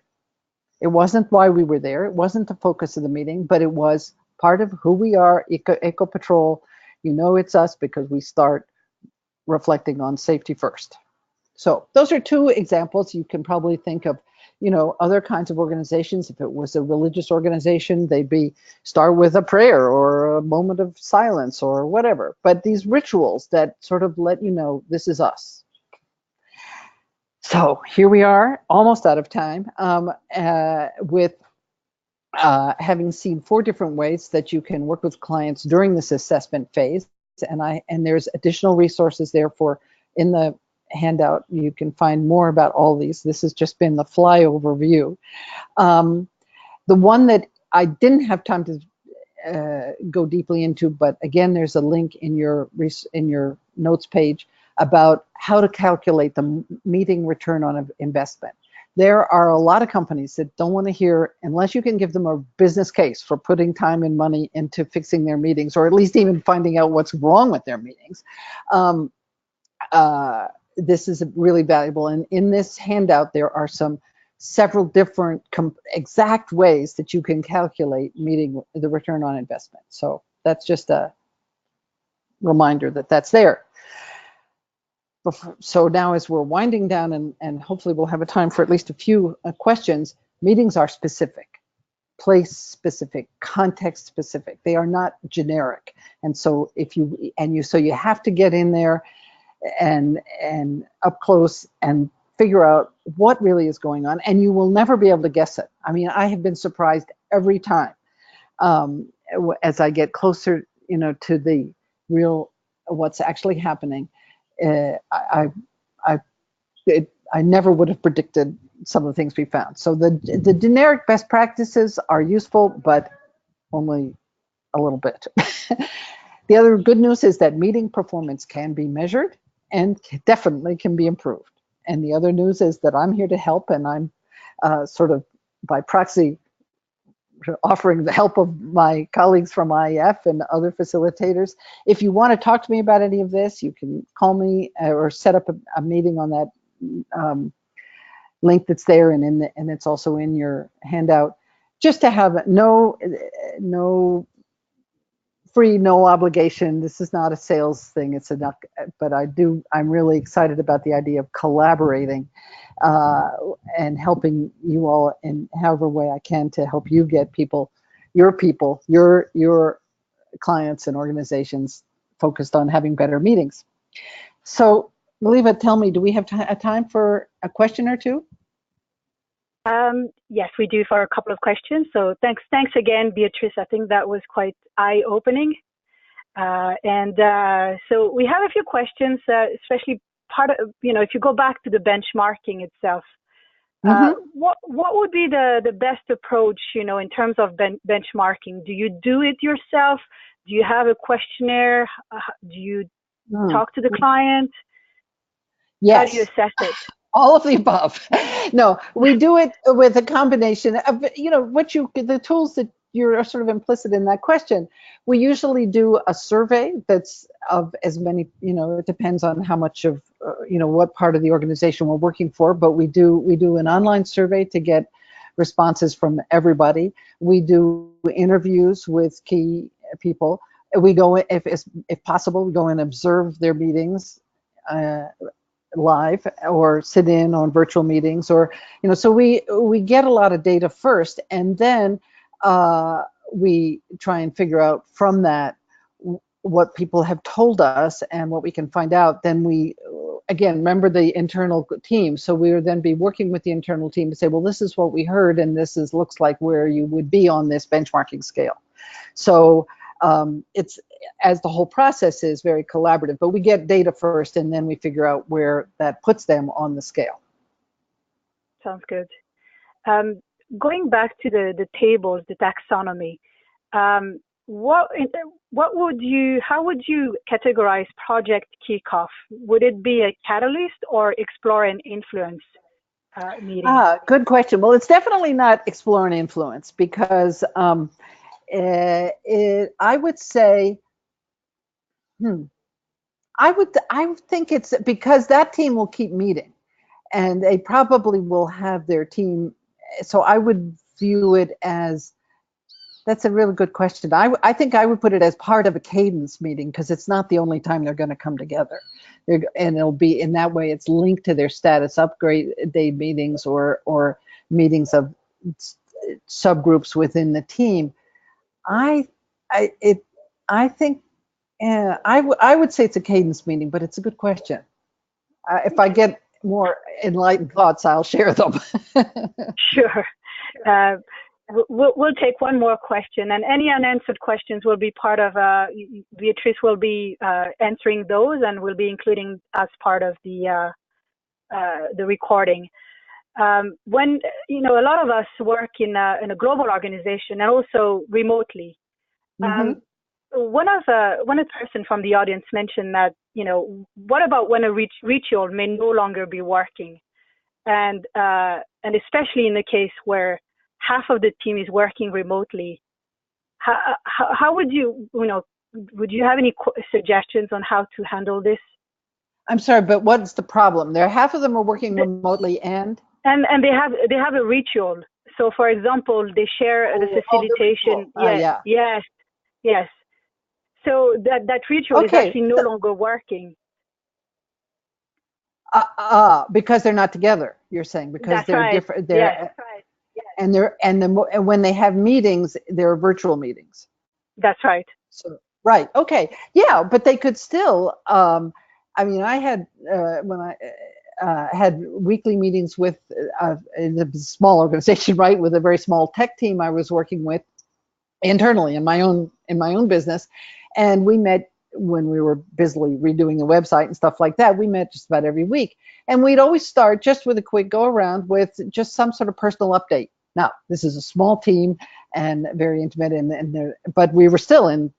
It wasn't why we were there. It wasn't the focus of the meeting, but it was part of who we are, Ecopetrol. It's us because we start reflecting on safety first. So those are 2 examples. You can probably think of, other kinds of organizations. If it was a religious organization, they'd start with a prayer or a moment of silence or whatever. But these rituals that sort of let you know this is us. So here we are, almost out of time, with having seen 4 different ways that you can work with clients during this assessment phase, and there's additional resources there for in the handout. You can find more about all these. This has just been the flyover view. The one that I didn't have time to go deeply into, but again, there's a link in your notes page about how to calculate the meeting return on investment. There are a lot of companies that don't want to hear, unless you can give them a business case for putting time and money into fixing their meetings, or at least even finding out what's wrong with their meetings. This is really valuable. And in this handout, there are several different exact ways that you can calculate the return on investment. So that's just a reminder that that's there. So now, as we're winding down, and hopefully we'll have a time for at least a few questions, meetings are specific, place specific, context specific. They are not generic. And so you have to get in there and up close and figure out what really is going on, and you will never be able to guess it. I mean, I have been surprised every time as I get closer, to the real what's actually happening. I never would have predicted some of the things we found. So the generic best practices are useful, but only a little bit. The other good news is that meeting performance can be measured and definitely can be improved. And the other news is that I'm here to help, and I'm sort of by proxy offering the help of my colleagues from IAF and other facilitators. If you want to talk to me about any of this, you can call me or set up a meeting on that link that's there, and it's also in your handout. Just to have no free, no obligation. This is not a sales thing. But I'm really excited about the idea of collaborating and helping you all in however way I can to help you get your clients and organizations focused on having better meetings. So, Maliva, tell me, do we have time for a question or two? Yes, we do, for a couple of questions. So thanks again, Beatrice. I think that was quite eye-opening. So we have a few questions, especially if you go back to the benchmarking itself. What would be the best approach, in terms of benchmarking? Do you do it yourself? Do you have a questionnaire? Do you talk to the client? Yes. How do you assess it? All of the above. No, we do it with a combination of, the tools that you're sort of implicit in that question. We usually do a survey that's of as many, it depends on how much of, what part of the organization we're working for, but we do an online survey to get responses from everybody. We do interviews with key people. We go, if possible, we go and observe their meetings live, or sit in on virtual meetings, or so we get a lot of data first, and then we try and figure out from that what people have told us and what we can find out. Then we again remember the internal team, so we would then be working with the internal team to say, well, this is what we heard, and looks like where you would be on this benchmarking scale. So it's, as the whole process is very collaborative, but we get data first, and then we figure out where that puts them on the scale. Sounds good. Going back to the tables, the taxonomy, how would you categorize project kickoff? Would it be a catalyst or explore and influence meeting? Good question. Well, it's definitely not explore and influence, because I would say, I would think it's because that team will keep meeting, and they probably will have their team. So I would view it as, that's a really good question. I think I would put it as part of a cadence meeting, because it's not the only time they're going to come together. And it'll be, in that way, it's linked to their status upgrade day meetings or meetings of subgroups within the team. I think I would say it's a cadence meeting, but it's a good question. If I get more enlightened thoughts, I'll share them. Sure. we'll take one more question, and any unanswered questions will be part of, Beatrice will be answering those, and will be including as part of the recording. When, a lot of us work in a global organization and also remotely. One of the person from the audience mentioned that, what about when a ritual may no longer be working? And especially in the case where half of the team is working remotely, how would you, would you have any suggestions on how to handle this? I'm sorry, but what's the problem? Half of them are working remotely and they have a ritual. So, for example, they share the facilitation. Yes. So that ritual is actually no longer working. Because they're not together. You're saying because That's they're right. different. Yes. And when they have meetings, they're virtual meetings. That's right. So right. Okay. Yeah, but they could still. I had when I had weekly meetings with in a small organization, right, with a very small tech team I was working with internally in my own business, and we met when we were busily redoing the website and stuff like that. We met just about every week, and we'd always start just with a quick go around with just some sort of personal update. Now, this is a small team and very intimate, but we were still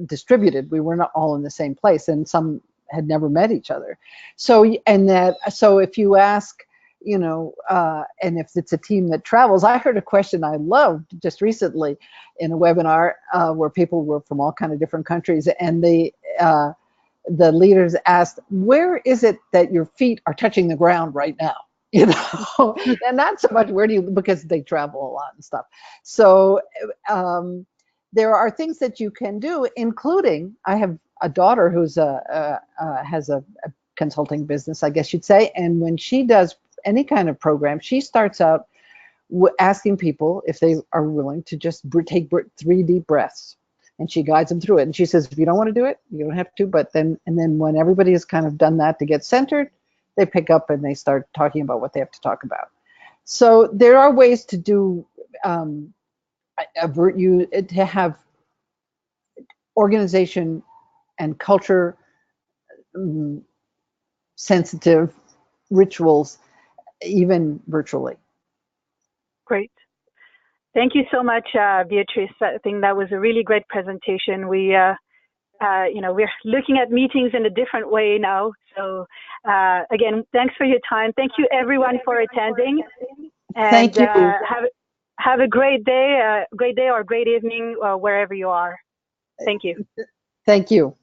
distributed. We were not all in the same place, and some had never met each other. So if you ask, and if it's a team that travels, I heard a question I loved just recently in a webinar where people were from all kind of different countries, and the leaders asked, "Where is it that your feet are touching the ground right now?" And not so much because they travel a lot and stuff. So there are things that you can do, including I have a daughter who's has a consulting business, I guess you'd say, and when she does any kind of program, she starts out asking people if they are willing to just take 3 deep breaths, and she guides them through it. And she says, if you don't want to do it, you don't have to. But then when everybody has kind of done that to get centered, they pick up and they start talking about what they have to talk about. So there are ways to do to have organization and culture sensitive rituals, even virtually. Great. Thank you so much, Beatrice. I think that was a really great presentation. We're looking at meetings in a different way now. So again, thanks for your time. Thank you everyone for attending. And thank you. Have a great day or great evening, wherever you are. Thank you. Thank you.